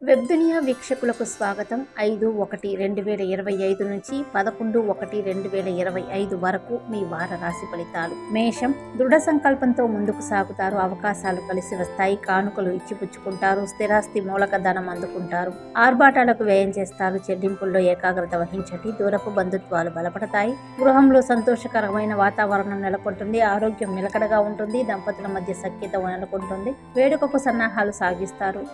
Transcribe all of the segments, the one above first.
Web దునియా వీక్షకులకు స్వాగతం. 5/1/2025 నుంచి 11/1/2025 వరకు మీ వార రాశి ఫలితాలు. మేషం, దృఢ సంకల్పంతో ముందుకు సాగుతారు. అవకాశాలు కలిసి వస్తాయి. కానుకలు ఇచ్చిపుచ్చుకుంటారు. స్థిరాస్తి మూలక ధనం అందుకుంటారు. ఆర్భాటాలకు వ్యయం చేస్తారు. చెల్లింపుల్లో ఏకాగ్రత వహించండి. దూరపు బంధుత్వాలు బలపడతాయి. గృహంలో సంతోషకరమైన వాతావరణం నెలకొంటుంది. ఆరోగ్యం నిలకడగా ఉంటుంది. దంపతుల మధ్య సఖ్యత నెలకొంటుంది. వేడుకకు సన్నాహాలు సాగిస్తారు.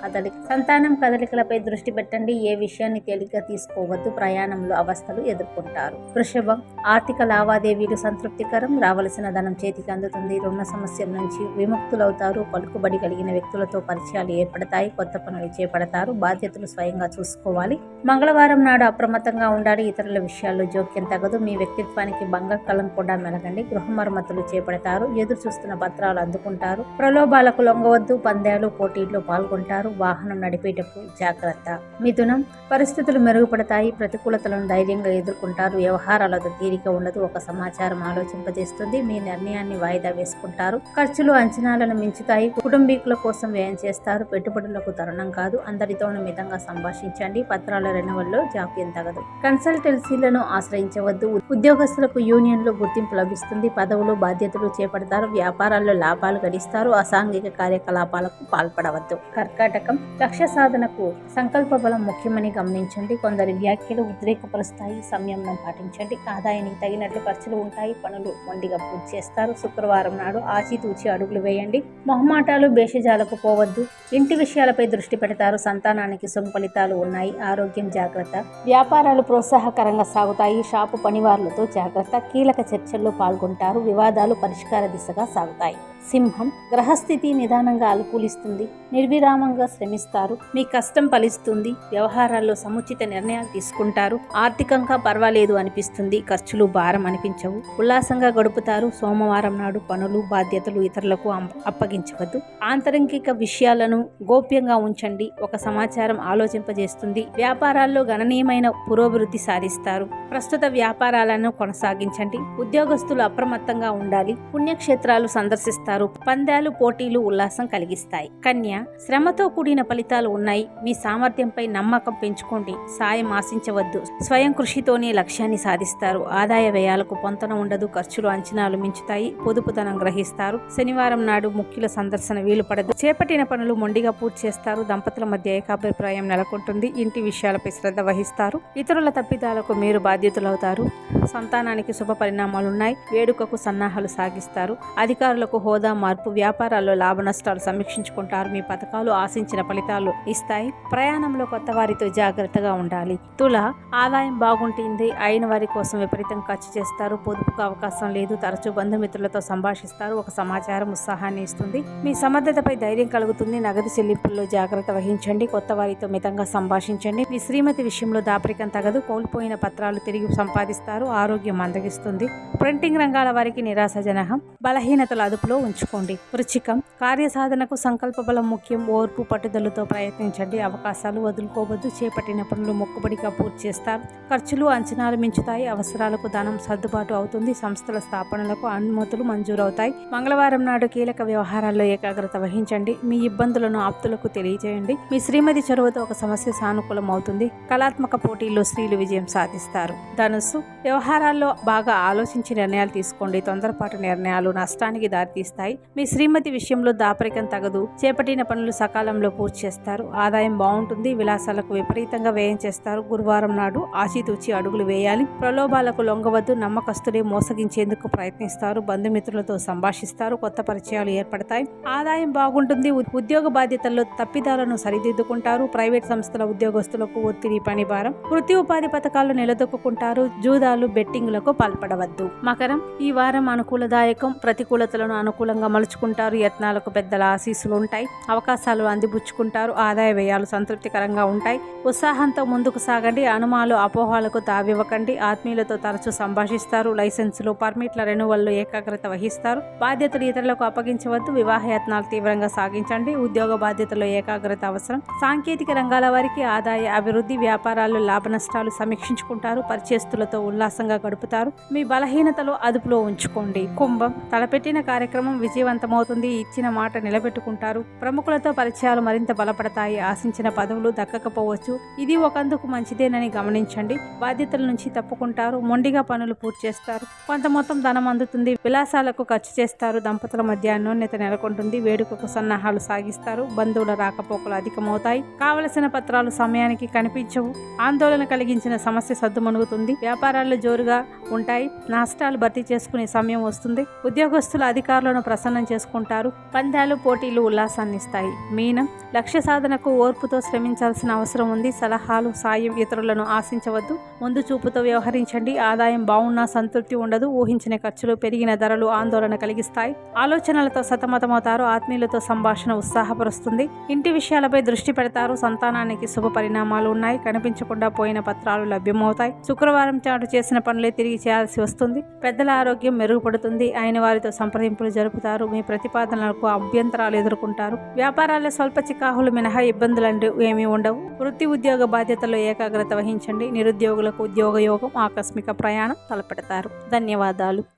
సంతానం కదలికలపై దృష్టి పెట్టండి. ఏ విషయాన్ని తేలిగ్గా తీసుకోవద్దు. ప్రయాణంలో అవస్థలు ఎదుర్కొంటారు. వృషభం, ఆర్థిక లావాదేవీలు సంతృప్తికరం. రావలసిన ధనం చేతికి అందుతుంది. రుణ సమస్యల నుంచి విముక్తులవుతారు. పలుకుబడి కలిగిన వ్యక్తులతో పరిచయాలు ఏర్పడతాయి. కొత్త పనులు చేపడతారు. బాధ్యతలు స్వయంగా చూసుకోవాలి. మంగళవారం నాడు అప్రమత్తంగా ఉండాలి. ఇతరుల విషయాల్లో జోక్యం తగదు. మీ వ్యక్తిత్వానికి భంగకలం కూడా మెలగండి. గృహ మరమ్మతులు చేపడతారు. ఎదురు చూస్తున్న పత్రాలు అందుకుంటారు. ప్రలోభాలకు లొంగవద్దు. పందాలు పోటీల్లో పాల్గొంటారు. వాహనం నడిపేటప్పుడు జాగ్రత్త. మిథునం, పరిస్థితులు మెరుగుపడతాయి. ప్రతికూలతలను ధైర్యంగా ఎదుర్కొంటారు. వ్యవహారాలతో తీరిక ఉండదు. ఒక సమాచారం ఆలోచింపజేస్తుంది. మీ నిర్ణయాన్ని వాయిదా వేసుకుంటారు. ఖర్చులు అంచనాలను మించుతాయి. కుటుంబీకుల కోసం వ్యయం చేస్తారు. పెట్టుబడులకు తరుణం కాదు. అందరితోనూ మితంగా సంభాషించండి. పత్రాల రెన్యువల్లో జాప్యం తగదు. కన్సల్టెన్సీలను ఆశ్రయించవద్దు. ఉద్యోగస్తులకు యూనియన్లో గుర్తింపు లభిస్తుంది. పదవులు బాధ్యతలు చేపడతారు. వ్యాపారాల్లో లాభాలు గడిస్తారు. అసాంఘిక కార్యకలాపాలకు పాల్పడవద్దు. కర్కాటకం, లక్ష్య సాధనకు సంకల్ప బలం ముఖ్యమని గమనించండి. కొందరి వ్యాఖ్యలు ఉద్రేకపరుస్తాయి. సంయమనం పాటించండి. ఆదాయానికి తగినట్లు ఖర్చులు ఉంటాయి. పనులు మొండిగా పూర్తి చేస్తారు. శుక్రవారం నాడు ఆచితూచి అడుగులు వేయండి. మొహమాటాలు భేషజాలకు పోవద్దు. ఇంటి విషయాలపై దృష్టి పెడతారు. సంతానానికి శుభ ఫలితాలు ఉన్నాయి. ఆరోగ్యం జాగ్రత్త. వ్యాపారాలు ప్రోత్సాహకరంగా సాగుతాయి. షాపు పనివారులతో జాగ్రత్త. కీలక చర్చల్లో పాల్గొంటారు. వివాదాలు పరిష్కార దిశగా సాగుతాయి. సింహం, గ్రహస్థితి నిదానంగా అనుకూలిస్తుంది. నిర్విరామంగా శ్రమిస్తారు. మీ కష్టం ఫలిస్తుంది. వ్యవహారాల్లో సముచిత నిర్ణయాలు తీసుకుంటారు. ఆర్థికంగా పర్వాలేదు అనిపిస్తుంది. ఖర్చులు భారం అనిపించవు. ఉల్లాసంగా గడుపుతారు. సోమవారం నాడు పనులు బాధ్యతలు ఇతరులకు అప్పగించవద్దు. ఆంతరంగిక విషయాలను గోప్యంగా ఉంచండి. ఒక సమాచారం ఆలోచింపజేస్తుంది. వ్యాపారాల్లో గణనీయమైన పురోభివృద్ధి సాధిస్తారు. ప్రస్తుత వ్యాపారాలను కొనసాగించండి. ఉద్యోగస్తులు అప్రమత్తంగా ఉండాలి. పుణ్యక్షేత్రాలు సందర్శిస్తారు. పందాలు పోటీలు ఉల్లాసం కలిగిస్తాయి. కన్య, శ్రమతో కూడిన ఫలితాలు ఉన్నాయి. మీ సామర్థ్యంపై నమ్మకం పెంచుకోండి. సాయం ఆశించవద్దు. స్వయం కృషితోనే లక్ష్యాన్ని సాధిస్తారు. ఆదాయ వ్యయాలకు పొంతన ఉండదు. ఖర్చులు అంచనాలు మించుతాయి. పొదుపుతనం గ్రహిస్తారు. శనివారం నాడు ముఖ్యుల సందర్శన వీలు పడదు. చేపట్టిన పనులు మొండిగా పూర్తి చేస్తారు. దంపతుల మధ్య ఏకాభిప్రాయం నెలకొంటుంది. ఇంటి విషయాలపై శ్రద్ధ వహిస్తారు. ఇతరుల తప్పిదాలకు మీరు బాధ్యతలవుతారు. సంతానానికి శుభ పరిణామాలున్నాయి. వేడుకకు సన్నాహాలు సాగిస్తారు. అధికారులకు హోదా మార్పు. వ్యాపారాల్లో లాభ నష్టాలు సమీక్షించుకుంటారు. మీ పథకాలు ఆశించిన ఫలితాలు ఇస్తాయి. ప్రయాణంలో కొత్త వారితో జాగ్రత్తగా ఉండాలి. తుల, ఆదాయం బాగుంటుంది. అయిన వారి కోసం విపరీతం ఖర్చు చేస్తారు. పొదుపుకు అవకాశం లేదు. తరచూ బంధుమిత్రులతో సంభాషిస్తారు. ఒక సమాచారం ఉత్సాహాన్ని ఇస్తుంది. మీ సమర్థతపై ధైర్యం కలుగుతుంది. నగదు చెల్లింపుల్లో జాగ్రత్త వహించండి. కొత్త వారితో మితంగా సంభాషించండి. మీ శ్రీమతి విషయంలో దాపరికం తగదు. కోల్పోయిన పత్రాలు తిరిగి సంపాదిస్తారు. ఆరోగ్యం మందగిస్తుంది. ప్రింటింగ్ రంగాల వారికి నిరాశజనకం. బలహీనతలు అదుపులో ఉంచుకోండి. వృచ్చికం, కార్యసాధనకు సంకల్ప బలం ముఖ్యం. ఓర్పు పట్టుదలతో ప్రయత్నించండి. అవకాశాలు వదులుకోవద్దు. చేపట్టిన పనులు మొక్కుబడిగా పూర్తి చేస్తారు. ఖర్చులు అంచనాలు మించుతాయి. అవసరాలకు ధనం సర్దుబాటు అవుతుంది. సంస్థల స్థాపనలకు అనుమతులు మంజూరవుతాయి. మంగళవారం నాడు కీలక వ్యవహారాల్లో ఏకాగ్రత వహించండి. మీ ఇబ్బందులను ఆప్తులకు తెలియజేయండి. మీ శ్రీమతి చొరవతో ఒక సమస్య సానుకూలం అవుతుంది. కళాత్మక పోటీల్లో స్త్రీలు విజయం సాధిస్తారు. ధనుస్సు, వ్యవహారాల్లో బాగా ఆలోచించి నిర్ణయాలు తీసుకోండి. తొందరపాటు నిర్ణయాలు నష్టానికి దారితీస్తాయి. మీ శ్రీమతి విషయంలో దాపరికం తగదు. చేపట్టిన పనులు సకాలంలో పూర్తి చేస్తారు. ఆదాయం బాగుంటుంది. విలాసాలకు విపరీతంగా వ్యయం చేస్తారు. గురువారం నాడు ఆచితూచి అడుగులు వేయాలి. ప్రలోభాలకు లొంగవద్దు. నమ్మకస్తులే మోసగించేందుకు ప్రయత్నిస్తారు. బంధుమిత్రులతో సంభాషిస్తారు. కొత్త పరిచయాలు ఏర్పడతాయి. ఆదాయం బాగుంటుంది. ఉద్యోగ బాధ్యతల్లో తప్పిదాలను సరిదిద్దుకుంటారు. ప్రైవేట్ సంస్థల ఉద్యోగస్తులకు ఒత్తిడి, పని భారం. వృత్తి ఉపాధి పథకాలు నిలదొక్కుంటారు. జూదాలు బెట్టింగ్లకు పాల్పడవద్దు. మకరం, ఈ వారం అనుకూలదాయకం. ప్రతికూలతలను అనుకూలంగా మలుచుకుంటారు. యత్నాలకు పెద్దల ఆశీస్సులు ఉంటాయి. అవకాశాలు అందిపుచ్చుకుంటారు. ఆదాయ వ్యయాలు సంతృప్తికరంగా ఉంటాయి. ఉత్సాహంతో ముందుకు సాగండి. అనుమానాలు అపోహలకు తావివ్వకండి. ఆత్మీయులతో తరచూ సంభాషిస్తారు. లైసెన్సులు పర్మిట్ల రెన్యువల్లో ఏకాగ్రత వహిస్తారు. బాధ్యతలు ఇతరులకు అప్పగించవద్దు. వివాహ యత్నాలు తీవ్రంగా సాగించండి. ఉద్యోగ బాధ్యతల్లో ఏకాగ్రత అవసరం. సాంకేతిక రంగాల వారికి ఆదాయ అభివృద్ధి. వ్యాపారాల్లో లాభ నష్టాలు సమీక్షించుకుంటారు. పరిచయస్తులతో ఉల్లాసంగా గడుపుతారు. మీ బలహీనతలు అదుపులో ఉంచుకోండి. కుంభం, తలపెట్టిన కార్యక్రమం విజయవంతమవుతుంది. ఇచ్చిన మాట నిలబెట్టుకుంటారు. ప్రముఖులతో పరిచయాలు మరింత బలపడతాయి. ఆశించిన ఆశించిన పదవులు దక్కకపోవచ్చు. ఇది ఒకందుకు మంచిదేనని గమనించండి. బాధ్యతల నుంచి తప్పుకుంటారు. మొండిగా పనులు పూర్తి చేస్తారు. కొంత మొత్తం ధనం అందుతుంది. విలాసాలకు ఖర్చు చేస్తారు. దంపతుల మధ్య అన్యోన్యత నెలకొంటుంది. వేడుకకు సన్నాహాలు సాగిస్తారు. బంధువుల రాకపోకలు అధికమవుతాయి. కావలసిన పత్రాలు సమయానికి కనిపించవు. ఆందోళన కలిగించిన సమస్య సద్దుమణుగుతుంది. వ్యాపారాలు జోరుగా ఉంటాయి. నష్టాలు భర్తీ చేసుకునే సమయం వస్తుంది. ఉద్యోగస్తులు అధికారులను ప్రసన్నం చేసుకుంటారు. పందాలు పోటీలు ఉల్లాసాన్ని ఇస్తాయి. మీనం, లక్ష్య సాధనకు ఓర్పుతో శ్రమించాల్సిన అవసరం ఉంది. సలహాలు, సాయం ఇతరులను ఆశించవద్దు. ముందు చూపుతో వ్యవహరించండి. ఆదాయం బాగున్నా సంతృప్తి ఉండదు. ఊహించిన ఖర్చులు, పెరిగిన ధరలు ఆందోళన కలిగిస్తాయి. ఆలోచనలతో సతమతమవుతారు. ఆత్మీయులతో సంభాషణ ఉత్సాహపరుస్తుంది. ఇంటి విషయాలపై దృష్టి పెడతారు. సంతానానికి శుభ పరిణామాలు ఉన్నాయి. కనిపించకుండా పోయిన పత్రాలు లభ్యమవుతాయి. శుక్రవారం చాటు చేసిన పనులే తిరిగి చేయాల్సి వస్తుంది. పెద్దల ఆరోగ్యం మెరుగుపడుతుంది. అయిన వారితో సంప్రదింపులు జరుపుతారు. మీ ప్రతిపాదనలకు అభ్యంతరాలు ఎదుర్కొంటారు. వ్యాపారాల్లో స్వల్ప చికాకులు మినహా ఇబ్బందులంటూ ఏమీ ఉండవు. వృత్తి ఉద్యోగ బాధ్యతల్లో ఏకాగ్రత వహించండి. నిరుద్యోగులకు ఉద్యోగ యోగం, ఆకస్మిక ప్రయాణం తలపెడతారు. ధన్యవాదాలు.